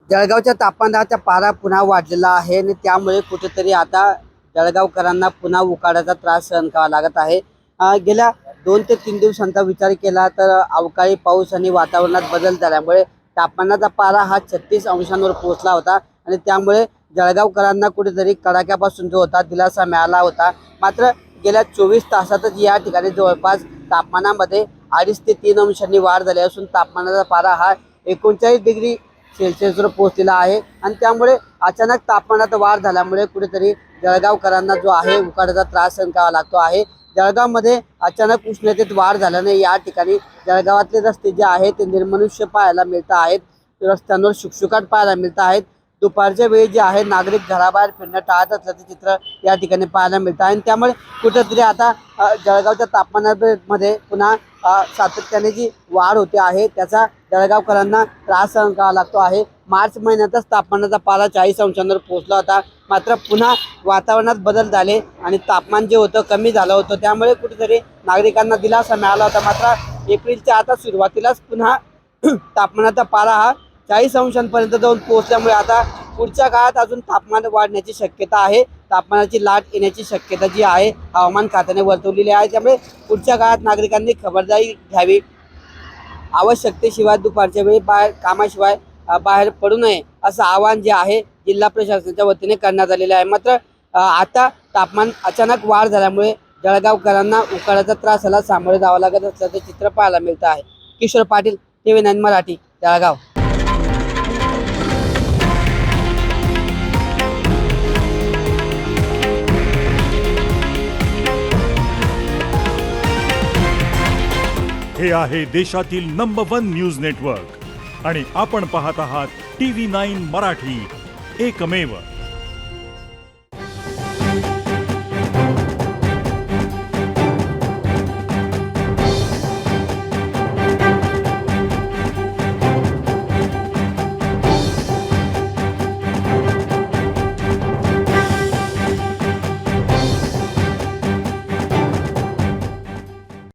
जळगावच्या तापमानाचा पारा पुन्हा वाढलेला आहे आणि त्यामुळे कुठेतरी आता जळगावकरांना पुन्हा उकाड्याचा त्रास सहन करावा लागत आहे। गेल्या 2 ते 3 दिवसांचा विचार केला तर अवकाळी पाऊस आणि वातावरणात बदल झाल्यामुळे तापमानाचा पारा हा 36 अंशांवर पोहोचला होता आणि त्यामुळे जळगावकरांना कुठेतरी कडाक्यापासून जो होता दिलासा मिळाला होता। मात्र गेल्या 24 तासातच या ठिकाणी जवळपास तापमानामध्ये 2.5 ते 3 अंशांनी वाढ झाली असून तापमानाचा पारा हा 39 डिग्री सेल्सिअसवर पोहोचलेला आहे आणि त्यामुळे अचानक तापमानात वाढ झाल्यामुळे कुठेतरी जळगावकरांना जो आहे उकाड्याचा त्रास सहन करावा लागतो आहे। जळगावमध्ये अचानक उष्णतेत वाढ झाल्याने या ठिकाणी जळगावातले रस्ते जे आहेत ते निर्मनुष्य पाहायला मिळत आहेत। रस्त्यांवर शुकशुकाट पाहायला मिळत आहेत। दुपारच्या वेळी जे आहे नागरिक घराबाहेर फिरणं टाळत असल्याचे चित्र या ठिकाणी पाहायला मिळतं आहे आणि त्यामुळे कुठेतरी आता जळगावच्या तापमानामध्ये पुन्हा सातत्याने जी वाढ होते आहे त्याचा जळगावकरांना त्रास सहन करावा लागतो आहे। मार्च महिन्यातच तापमानाचा पारा 40 अंशांवर पोहोचला होता, मात्र पुन्हा वातावरणात बदल झाले आणि तापमान जे होतं कमी झालं होतं, त्यामुळे कुठेतरी नागरिकांना दिलासा मिळाला होता। मात्र एप्रिलच्या आता सुरुवातीलाच पुन्हा तापमानाचा पारा हा 40 अंशांपर्यंत जाऊन पोहोचल्यामुळे आता पुढच्या काळात अजून तापमान वाढण्याची शक्यता आहे। तापमानाची लाट येण्याची शक्यता जी आहे हवामान खात्याने वर्तवलेली आहे। त्यामुळे पुढच्या काळात नागरिकांनी खबरदारी घ्यावी। आवश्यकतेशिवाय दुपारच्या वेळी कामाशिवाय बाहेर पडू नये असं आवाहन जे आहे जिल्हा प्रशासनाच्या वतीने करण्यात आलेले आहे। मात्र आता तापमान अचानक वाढ झाल्यामुळे जळगावकरांना उकाड्याच्या त्रासाला सामोरे जावं लागत असल्याचं चित्र पाहायला मिळतं आहे। किशोर पाटील, TV9 मराठी, जळगाव। हे आहे देशातील नंबर 1 न्यूज नेटवर्क आणि आपण पाहत आहात TV9 मराठी, एकमेव।